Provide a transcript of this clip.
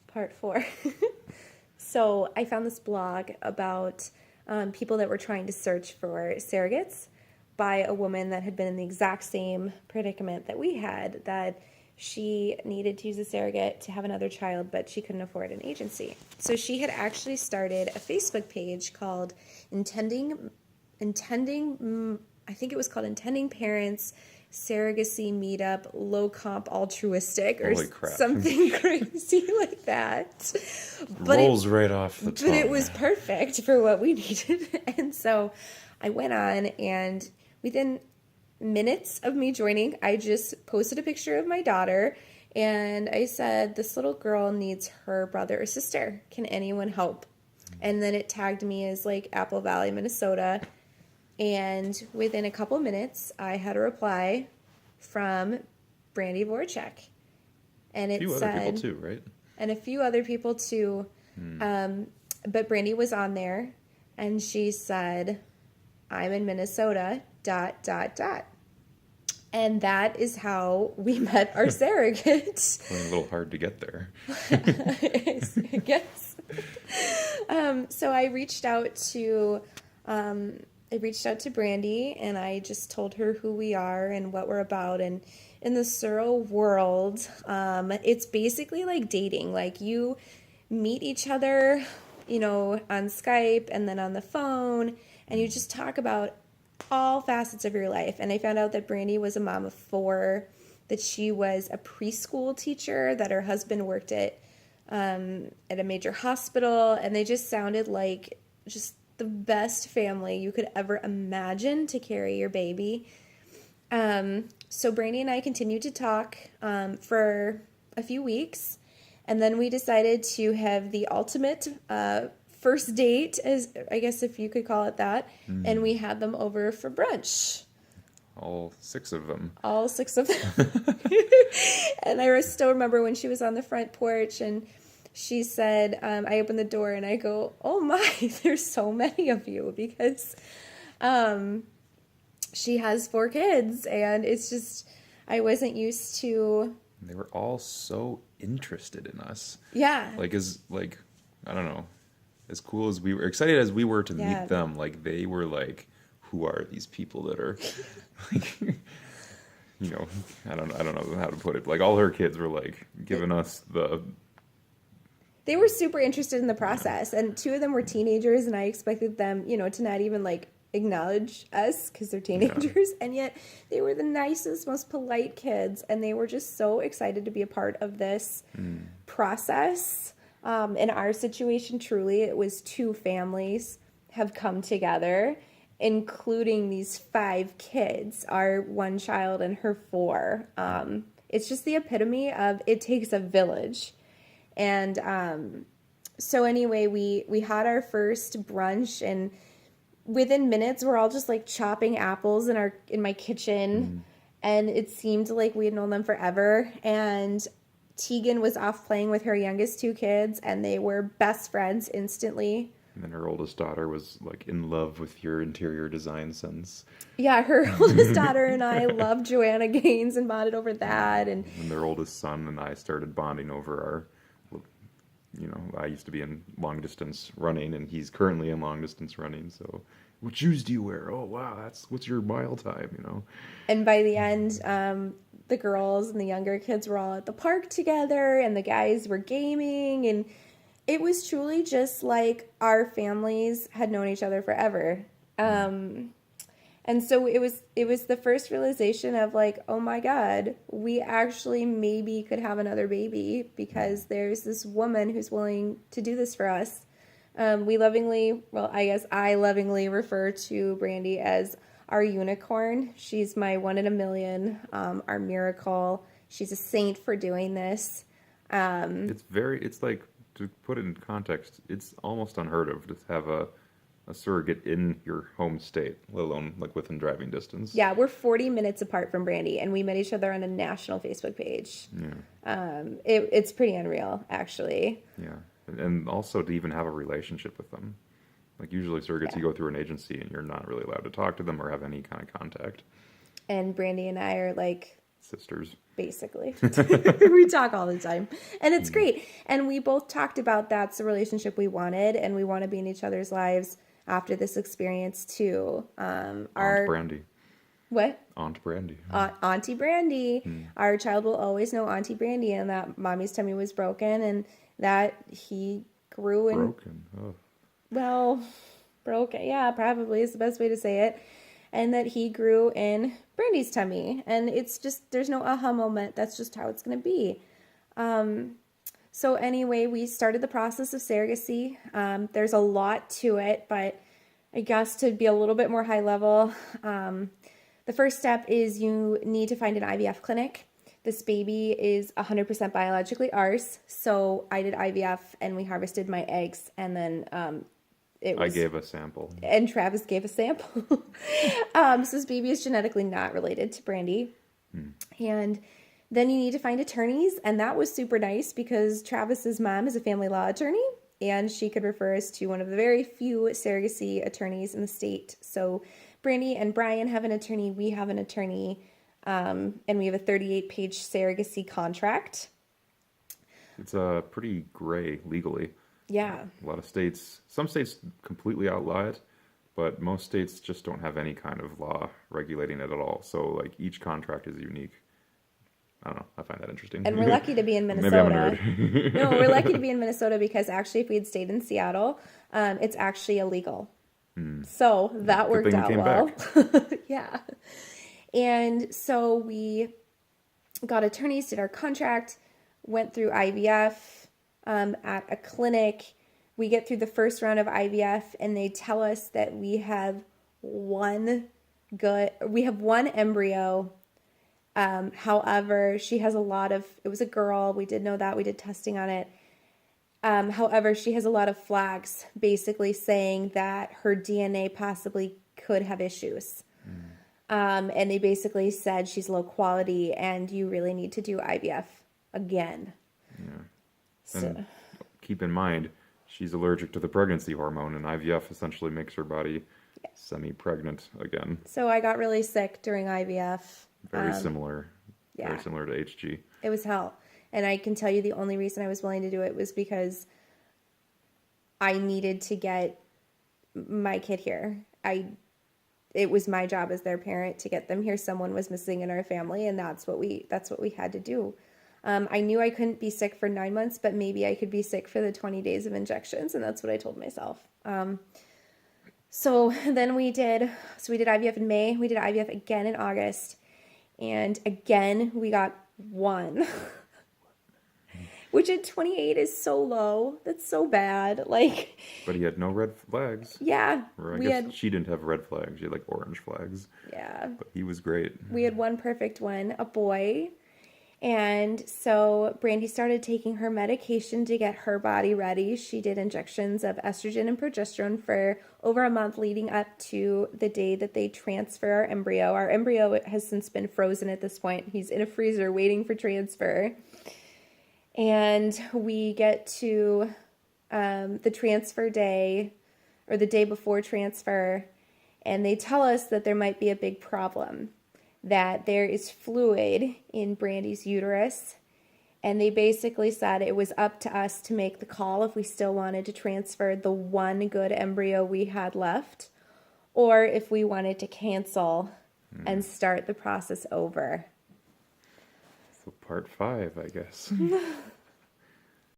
Part 4. So I found this blog about people that were trying to search for surrogates by a woman that had been in the exact same predicament that we had, that she needed to use a surrogate to have another child, but she couldn't afford an agency. So she had actually started a Facebook page called I think it was called Intending Parents Surrogacy Meetup Low Comp Altruistic, or Holy crap. something crazy like that. Rolls right off the tongue. But it was perfect for what we needed. And so I went on, and within minutes of me joining, I just posted a picture of my daughter, and I said, this little girl needs her brother or sister. Can anyone help? And then it tagged me as like Apple Valley, Minnesota. And within a couple minutes, I had a reply from Brandy Voracek. And it said, other people too, right? And a few other people too. But Brandy was on there, and she said, I'm in Minnesota, ... And that is how we met our surrogate. Playing a little hard to get there. I guess. So I reached out to Brandy, and I just told her who we are and what we're about. And in the surro world, it's basically like dating. Like, you meet each other, on Skype and then on the phone, and you just talk about all facets of your life. And I found out that Brandy was a mom of 4, that she was a preschool teacher, that her husband worked at a major hospital, and they just sounded like just the best family you could ever imagine to carry your baby. So Brandy and I continued to talk for a few weeks, and then we decided to have the ultimate first date, as I guess if you could call it that, and we had them over for brunch. All 6 of them. All 6 of them. And I still remember when she was on the front porch, and she said, I opened the door and I go, oh my, there's so many of you, because she has 4 kids, and it's just, I wasn't used to. They were all so interested in us. Yeah. I don't know, as cool as we were, excited as we were to meet them, like, they were like, who are these people that are, like, I don't know how to put it. Like, all her kids were like giving us the. They were super interested in the process, and 2 of them were teenagers, and I expected them, to not even like acknowledge us because they're teenagers, and yet they were the nicest, most polite kids, and they were just so excited to be a part of this process. In our situation, truly, it was 2 families have come together, including these 5 kids, our 1 child and her 4. It's just the epitome of it takes a village. And so anyway, we had our first brunch, and within minutes, we're all just like chopping apples in my kitchen, and it seemed like we had known them forever. And Tegan was off playing with her youngest 2 kids, and they were best friends instantly. And then her oldest daughter was like in love with your interior design sense. Yeah, her oldest daughter and I loved Joanna Gaines and bonded over that. And their oldest son and I started bonding over our, I used to be in long distance running, and he's currently in long distance running. So, what shoes do you wear? Oh, wow, what's your mile time, And by the end, the girls and the younger kids were all at the park together, and the guys were gaming, and it was truly just like our families had known each other forever. And so it was the first realization of like, oh my God, we actually maybe could have another baby, because there's this woman who's willing to do this for us. I guess I lovingly refer to Brandy as our unicorn. She's my 1 in a million, our miracle. She's a saint for doing this. It's like, to put it in context, it's almost unheard of to have a surrogate in your home state, let alone like within driving distance. Yeah, we're 40 minutes apart from Brandy, and we met each other on a national Facebook page. Yeah. It's pretty unreal, actually. Yeah, and also to even have a relationship with them. Like, usually surrogates, you go through an agency and you're not really allowed to talk to them or have any kind of contact. And Brandy and I are like sisters. Basically. We talk all the time. And it's great. And we both talked about that's the relationship we wanted, and we want to be in each other's lives after this experience too. Aunt Brandy. What? Aunt Brandy. Auntie Brandy. Our child will always know Auntie Brandy, and that mommy's tummy was broken, and that he grew in... Broken. Oh. Well, broken. Yeah, probably is the best way to say it. And that he grew in Brandy's tummy. And it's just, there's no aha moment. That's just how it's going to be. So anyway, we started the process of surrogacy. There's a lot to it, but I guess to be a little bit more high level, the first step is you need to find an IVF clinic. This baby is 100% biologically ours. So I did IVF and we harvested my eggs, and then I gave a sample. And Travis gave a sample. So this baby is genetically not related to Brandy. And then you need to find attorneys. And that was super nice because Travis's mom is a family law attorney, and she could refer us to one of the very few surrogacy attorneys in the state. So Brandy and Brian have an attorney. We have an attorney. And we have a 38-page surrogacy contract. It's pretty gray legally. Yeah. A lot of states, some states completely outlaw it, but most states just don't have any kind of law regulating it at all. So, like, each contract is unique. I don't know. I find that interesting. And we're lucky to be in Minnesota. Maybe I'm a nerd. No, we're lucky to be in Minnesota because actually if we had stayed in Seattle, it's actually illegal. So that worked out well. Yeah. And so we got attorneys, did our contract, went through IVF. At a clinic, we get through the first round of IVF, and they tell us that we have one embryo. However, she has it was a girl. We did know that. We did testing on it. However, she has a lot of flags basically saying that her DNA possibly could have issues. And they basically said she's low quality and you really need to do IVF again. Yeah. And keep in mind, she's allergic to the pregnancy hormone, and IVF essentially makes her body semi-pregnant again. So I got really sick during IVF. Very similar. Yeah. Very similar to HG. It was hell. And I can tell you the only reason I was willing to do it was because I needed to get my kid here. It was my job as their parent to get them here. Someone was missing in our family, and that's what we had to do. I knew I couldn't be sick for 9 months, but maybe I could be sick for the 20 days of injections, and that's what I told myself. So then we did IVF in May. We did IVF again in August, and again we got one, which at 28 is so low. That's so bad. But he had no red flags. Yeah. Or I guess she didn't have red flags. She had orange flags. Yeah. But he was great. We had one perfect one, a boy. And so Brandy started taking her medication to get her body ready. She did injections of estrogen and progesterone for over a month leading up to the day that they transfer our embryo. Our embryo has since been frozen at this point. He's in a freezer waiting for transfer. And we get to the transfer day, or the day before transfer, and they tell us that there might be a big problem, that there is fluid in Brandy's uterus, and they basically said it was up to us to make the call if we still wanted to transfer the one good embryo we had left, or if we wanted to cancel and start the process over. So part 5, I guess.